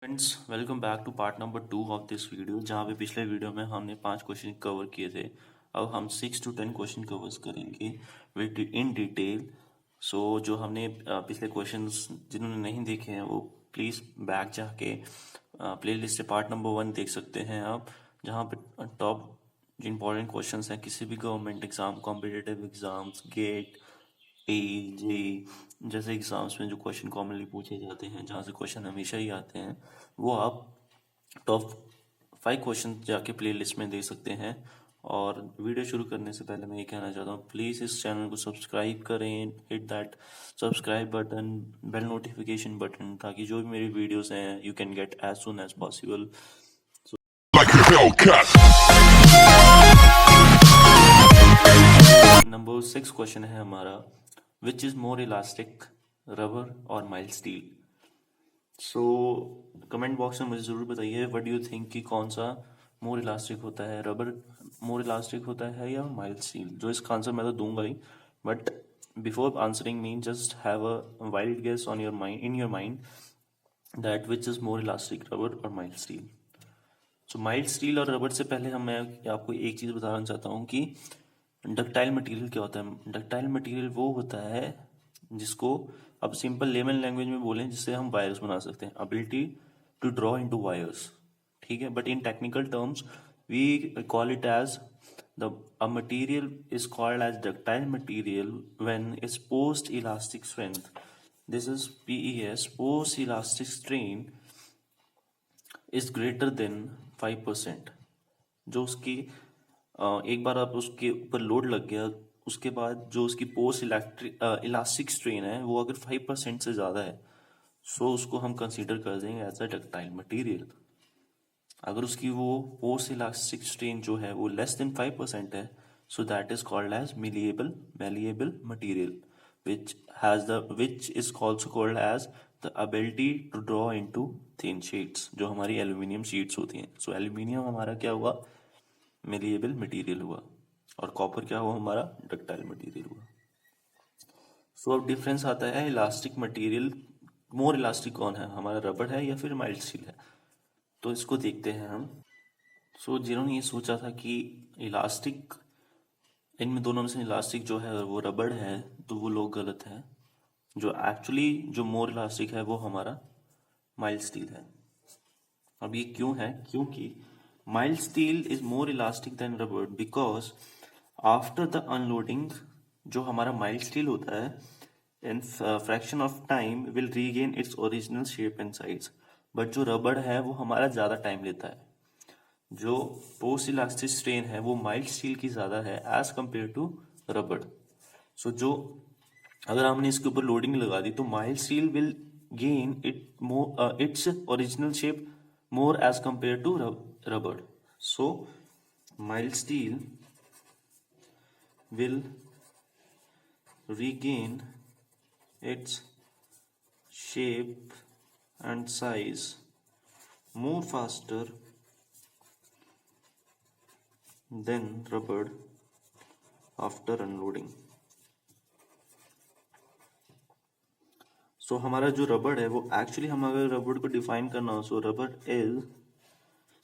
Friends welcome back to part number 2 of this video. जहाँ पे पिछले वीडियो में हमने 5 क्वेश्चन कवर किए थे, अब हम 6 to 10 क्वेश्चन कवर्स करेंगे विद इन डिटेल। सो जो हमने पिछले क्वेश्चंस जिन्होंने नहीं देखे हैं वो प्लीज़ बैक जाके प्लेलिस्ट से पार्ट नंबर 1 देख सकते हैं आप, जहाँ पे टॉप जो इम्पोर्टेंट क्वेश्चंस हैं किसी भी government exam, competitive exams, GATE, जे जैसे एग्जाम्स में जो क्वेश्चन कॉमनली पूछे जाते हैं, जहाँ से क्वेश्चन हमेशा ही आते हैं, वो आप टॉप 5 क्वेश्चन जाके प्ले लिस्ट में दे सकते हैं। और वीडियो शुरू करने से पहले मैं ये कहना चाहता हूँ, प्लीज़ इस चैनल को सब्सक्राइब करें, hit that subscribe button, bell notification button, ताकि जो भी मेरी वीडियोस हैं you can get as soon as possible. Number 6 question है हमारा, which is more elastic, rubber और mild steel. So comment box में मुझे ज़रूर बताइए व्हाट डू यू थिंक कि कौन सा मोर इलास्टिक होता है, रबर मोर इलास्टिक होता है या माइल्ड स्टील। जो इसका आंसर मैं तो दूंगा ही, but before answering me just have a wild guess on your mind, in your mind, that which is more elastic, rubber और mild steel. So mild steel और रबर से पहले मैं आपको एक चीज़ बताना चाहता हूँ कि डक्टाइल मटेरियल क्या होता है। डक्टाइल मटेरियल वो होता है जिसको अब सिंपल लेमन लैंग्वेज में बोलें, जिससे हम वायर्स बना सकते हैं, ability to draw into wires, ठीक है। But in technical terms we call it as the a material is called as ductile material when it's post elastic strength, this is PES, post elastic strain is greater than 5%। जो उसकी एक बार आप उसके ऊपर load लग गया, उसके बाद जो उसकी पोस्ट इलास्टिक स्ट्रेन है वो अगर 5% से ज़्यादा है, सो उसको हम कंसीडर कर देंगे एज अ डक्टाइल मटीरियल। अगर उसकी वो पोस्ट इलास्टिक स्ट्रेन जो है वो लेस देन 5% है, so that is called as malleable material, which is also called as the ability to draw into thin sheets, जो हमारी एल्यूमिनियम शीट्स होती हैं। सो एल्यूमिनियम हमारा क्या हुआ, मेलिएबल मटेरियल हुआ, और कॉपर क्या हुआ, हमारा डक्टाइल मटेरियल हुआ। सो अब डिफरेंस आता है इलास्टिक मटेरियल, मोर इलास्टिक कौन है, हमारा रबर है या फिर माइल्ड स्टील है। तो इसको देखते हैं हम। सो जिन्होंने ये सोचा था कि इलास्टिक, इनमें दोनों में से इलास्टिक जो है वो रबर है, तो वो लोग गलत हैं। जो एक्चुअली जो मोर इलास्टिक है वो हमारा माइल्ड स्टील है। अब ये क्यों है, क्योंकि mild steel is more elastic than rubber because after the unloading जो हमारा माइल्ड स्टील होता है in fraction of time will regain its original shape and size. But जो रबर है वो हमारा ज़्यादा टाइम लेता है। जो पोस्ट इलास्टिक स्ट्रेन है वो माइल्ड स्टील की ज़्यादा है एज कंपेयर टू रबर। सो जो अगर हमने इसके ऊपर लोडिंग लगा दी तो mild steel will gain it's original shape more as compared to rubber. So mild steel will regain its shape and size more faster than rubber after unloading. सो हमारा जो रबड़ है वो एक्चुअली, हम अगर रबड़ को डिफाइन करना हो, सो रबड़ इज,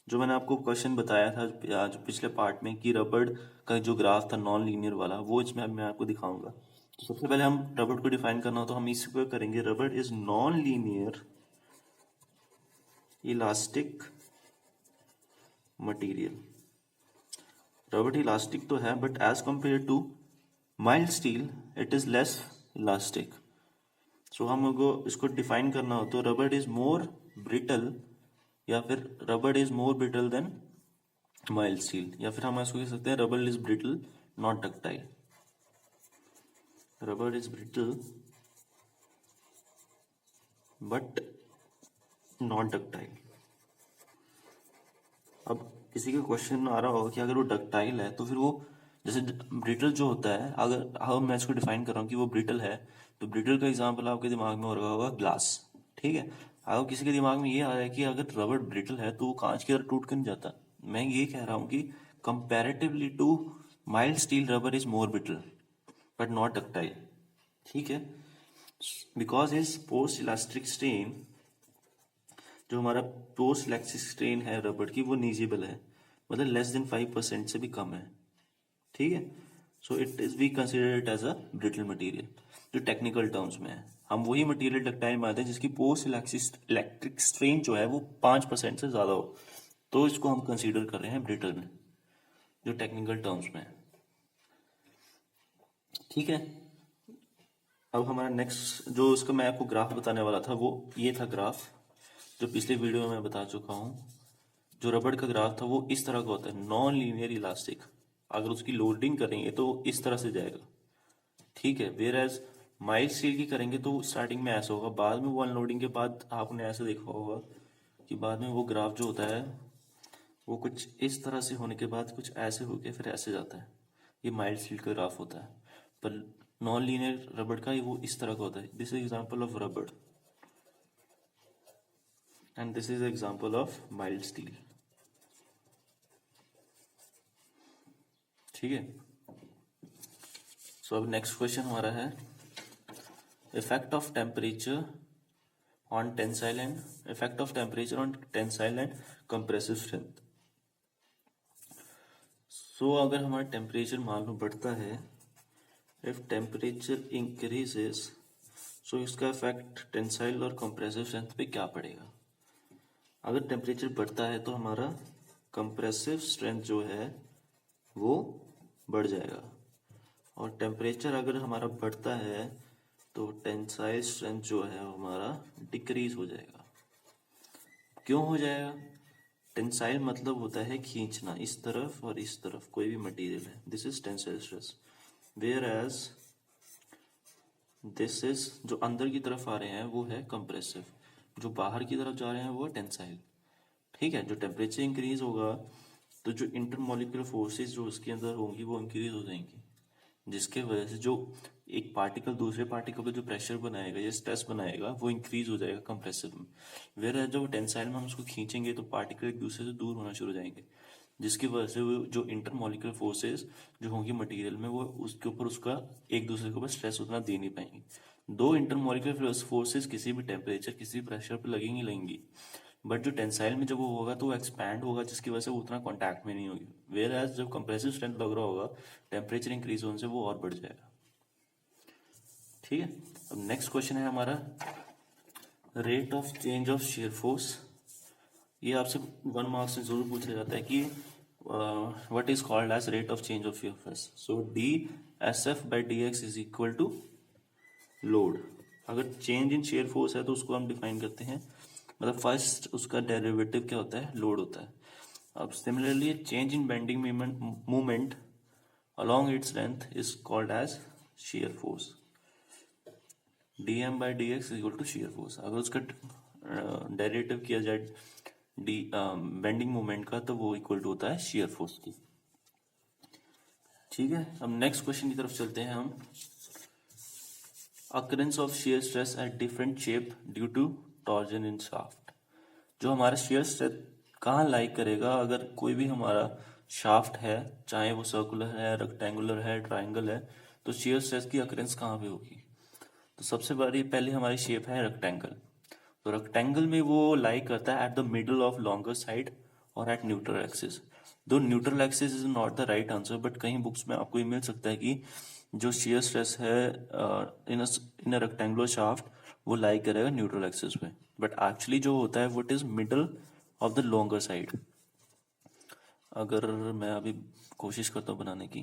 जो मैंने आपको क्वेश्चन बताया था जो पिछले पार्ट में कि रबड़ का जो ग्राफ था नॉन लीनियर वाला, वो इसमें मैं आपको दिखाऊंगा। तो सबसे पहले हम रबड़ को डिफाइन करना हो तो हम इसको करेंगे, rubber is non linear elastic material. Rubber elastic तो है but as compare to mild steel it is less elastic. So हमको इसको डिफाइन करना हो तो रबड़ इज मोर ब्रिटल, या फिर rubber is more brittle than mild steel, या फिर हम इसको कह सकते हैं rubber is brittle not ductile. Rubber is brittle but not ductile. अब किसी का क्वेश्चन आ रहा होगा कि अगर वो डक्टाइल है तो फिर वो, जैसे ब्रिटल जो होता है, अगर मैं इसको डिफाइन कर रहा हूँ कि वो ब्रिटल है, तो ब्रिटल का एग्जांपल आपके दिमाग में हो रहा होगा ग्लास, ठीक है। अगर किसी के दिमाग में ये आ रहा है कि अगर रबड़ ब्रिटल है तो वो कांच की तरह टूट कर नहीं जाता, मैं ये कह रहा हूँ कि comparatively to mild steel rubber is more brittle but not ductile, ठीक है। Because is post elastic strain, जो हमारा पोस्ट इलास्टिक स्ट्रेन है रबड़ की वो नीजेबल है, मतलब लेस देन 5% से भी कम है। ठीक है, so it is we consider it as a brittle material. जो टेक्निकल टर्म्स में है, हम वही मटेरियल डक्टाइल मानते हैं जिसकी पोस्ट इलेक्ट्रिक स्ट्रेन जो है वो 5% से ज़्यादा हो, तो इसको हम कंसीडर कर रहे हैं ब्रिटल में, जो टेक्निकल टर्म्स में है। ठीक है, अब हमारा नेक्स्ट जो उसका मैं आपको ग्राफ बताने वाला था वो ये था ग्राफ, जो पिछले वीडियो में मैं बता चुका हूँ। जो रबड़ का ग्राफ था वो इस तरह का होता है, नॉन लीनियर इलास्टिक। अगर उसकी लोडिंग करेंगे तो इस तरह से जाएगा। ठीक है, वेयर एज माइल्ड स्टील की करेंगे तो स्टार्टिंग में ऐसा होगा, बाद में वो अनलोडिंग के बाद आपने ऐसे देखा होगा कि बाद में वो ग्राफ जो होता है वो कुछ इस तरह से होने के बाद कुछ ऐसे होके फिर ऐसे जाता है। ये माइल्ड स्टील का ग्राफ होता है, पर नॉन लीनियर रबड़ का वो इस तरह का होता है। This is example of rubber and this is example of mild steel. ठीक है, सो अब नेक्स्ट क्वेश्चन हमारा है effect of temperature on tensile and effect of temperature on tensile and compressive strength. So अगर हमारा टेम्परेचर मान लो बढ़ता है, इफ टेम्परेचर इंक्रीजेस, सो इसका इफेक्ट टेंसाइल और कंप्रेसिव स्ट्रेंथ पे क्या पड़ेगा। अगर टेम्परेचर बढ़ता है तो हमारा कंप्रेसिव स्ट्रेंथ जो है वो बढ़ जाएगा, और टेम्परेचर अगर हमारा बढ़ता है तो टेंसाइल स्ट्रेंथ जो है हमारा डिक्रीज हो जाएगा। क्यों हो जाएगा? टेंसाइल मतलब होता है खींचना, इस तरफ और इस तरफ कोई भी मटेरियल है, this is tensile stress. Where as this is, जो अंदर की तरफ आ रहे हैं वो है कंप्रेसिव, जो बाहर की तरफ जा रहे हैं वो है टेंसाइल। ठीक है, जो टेम्परेचर इंक्रीज होगा तो जो इंटरमोलिकुलर फोर्सेस जो उसके अंदर होंगी वो इंक्रीज हो जाएंगी, जिसके वजह से जो एक पार्टिकल दूसरे पार्टिकल पे जो प्रेशर बनाएगा या स्ट्रेस बनाएगा वो इंक्रीज हो जाएगा कंप्रेसिव में। वेयर जब टेंसाइल में हम उसको खींचेंगे तो पार्टिकल एक दूसरे से दूर होना शुरू हो जाएंगे, जिसकी वजह से वो जो इंटरमोलिकुलर फोर्सेस जो होंगी मटेरियल में वो उसके ऊपर उसका एक दूसरे के ऊपर स्ट्रेस उतना दे नहीं पाएंगे। दो इंटरमोलिकुलर फोर्सेस किसी भी टेम्परेचर किसी भी प्रेशर पर लगेंगी, बट जो टेंसाइल में जब वो होगा तो वो एक्सपैंड होगा, जिसकी वजह से वो उतना कांटेक्ट में नहीं होगी। वेयर एज जब कंप्रेसिव स्ट्रेंथ लग रहा होगा टेम्परेचर इंक्रीज होने से वो और बढ़ जाएगा। ठीक है, अब नेक्स्ट क्वेश्चन है हमारा rate of change of shear force. ये आपसे 1 मार्क्स से जरूर पूछा जाता है कि what is called as rate of change of shear force. So D S F by D X is equal to load. अगर चेंज इन शेयर फोर्स है तो उसको हम डिफाइन करते हैं, मतलब फर्स्ट उसका डेरिवेटिव क्या होता है, लोड होता है। अब similarly change in bending movement along its length is called as shear force. dm by dx is equal to shear force। अगर उसका डेरिवेटिव किया जाए डी बेंडिंग मोमेंट का तो वो इक्वल टू होता है shear force की। ठीक है, अब नेक्स्ट क्वेश्चन की तरफ चलते हैं हम। occurrence of shear stress at different shape due to torsion in shaft। जो हमारा shear stress कहाँ लाइक करेगा, अगर कोई भी हमारा शाफ्ट है, चाहे वो सर्कुलर है, रेक्टेंगुलर है, ट्राइंगल है, तो shear stress की occurrence कहाँ पे होगी। तो सबसे बड़ी पहले हमारी शेप है रेक्टेंगल, तो रेक्टेंगल में वो लाइक करता है at the middle of longer side और एट न्यूट्रल एक्सिस। दो neutral axis is not the right answer, but कहीं बुक्स में आपको ये मिल सकता है कि जो shear स्ट्रेस है इन अ रेक्टेंगुलर शाफ्ट वो लाइक करेगा न्यूट्रल एक्सिस पे, बट एक्चुअली जो होता है वो it is middle of the longer side. अगर मैं अभी कोशिश करता हूँ बनाने की,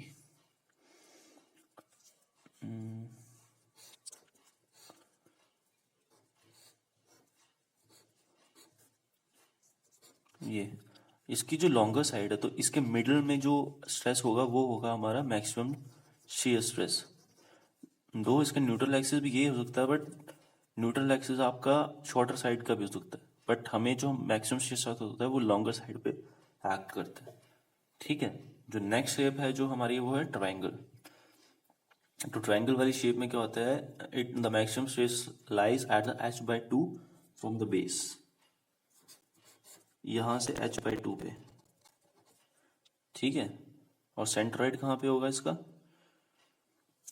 ये इसकी जो लॉन्गर साइड है तो इसके मिडल में जो स्ट्रेस होगा वो होगा हमारा मैक्सिमम shear स्ट्रेस। दो इसका न्यूट्रल एक्सिस भी ये हो सकता है, बट न्यूट्रल एक्सिस आपका शॉर्टर साइड का भी हो सकता है, बट हमें जो मैक्सिमम shear स्ट्रेस होता है वो लॉन्गर साइड पे एक्ट करता है। ठीक है, जो नेक्स्ट शेप है जो हमारी वो है ट्राइंगल। तो ट्राइंगल वाली शेप में क्या होता है, it the maximum stress lies at the h/2 from the base, यहां से h/2 पे। ठीक है, और सेंट्रॉइड कहाँ पे होगा इसका,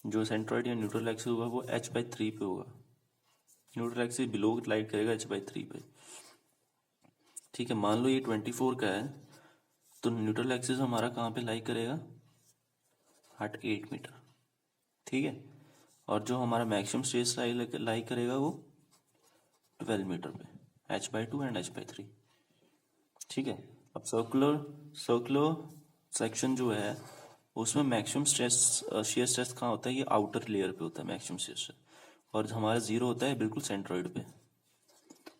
जो सेंट्रॉइड या न्यूट्रल एक्सिस होगा वो h/3 पे होगा। न्यूट्रल एक्सिस बिलो लाइट करेगा h/3 पे। ठीक है, मान लो ये 24 का है, तो न्यूट्रल एक्सिस हमारा कहाँ पे लाई करेगा, एट 8 मीटर। ठीक है, और जो हमारा मैक्सिमम स्ट्रेस लाई करेगा वो 12 मीटर पे, h/2 एंड h/3। ठीक है, अब सर्कुलर सेक्शन जो है उसमें मैक्सिमम स्ट्रेस शियर स्ट्रेस कहाँ होता है, ये आउटर लेयर पे होता है मैक्सिमम शियर स्ट्रेस, और हमारा जीरो होता है बिल्कुल सेंट्रॉइड पे।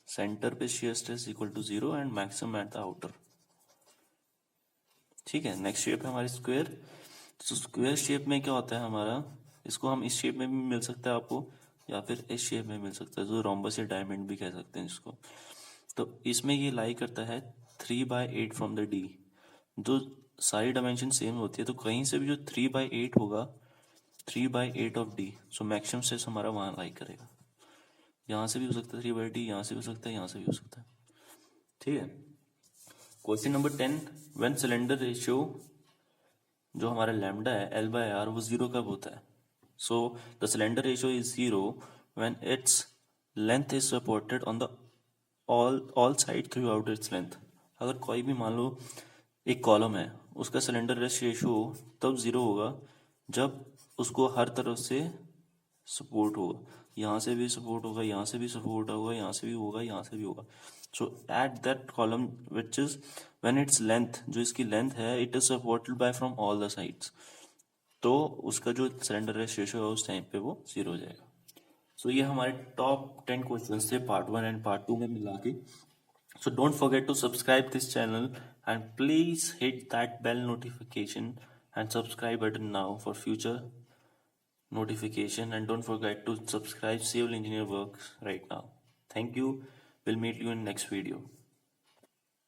सेंटर पे shear stress equal to 0 and maximum at the outer. ठीक है, नेक्स्ट शेप है हमारी स्क्वायर। तो स्क्वायर शेप में क्या होता है हमारा, इसको हम इस शेप में भी मिल सकता है आपको, या फिर इस शेप में मिल सकता है, जो रोम्बस या डायमंड भी कह सकते हैं इसको। तो इसमें ये लाई करता है 3/8 फ्रॉम द डी। जो सारी डायमेंशन सेम होती है, तो कहीं से भी जो 3/8 होगा, 3/8 of D, so maximum stress हमारा वहां लाई करेगा। यहाँ से भी हो सकता है 3/d, यहाँ से भी हो सकता है, यहाँ से भी हो सकता है। ठीक है, question number 10, when cylinder ratio जो हमारा लैम्डा है L/R वो 0 कब होता है। So the cylinder ratio is 0 when it's length is supported on the all side through out its length. अगर कोई भी मान लो एक कॉलम है, उसका सिलेंडर रेशियो तब 0 होगा जब उसको हर तरफ से सपोर्ट होगा, यहाँ से भी सपोर्ट होगा, यहाँ से भी सपोर्ट होगा, यहाँ से भी होगा, यहाँ से भी होगा। So at that column which is when it's length, जो इसकी लेंथ है, it is supported by from all the sides, तो उसका जो सिलेंडर रेशियो है उस टाइम पे वो 0 हो जाएगा। सो ये हमारे टॉप 10 क्वेश्चन थे पार्ट 1 एंड पार्ट 2 में मिला के। So don't forget to subscribe this channel and please hit that bell notification and subscribe button now for future notification, and don't forget to subscribe Civil Engineer Works right now. Thank you. We'll meet you in next video.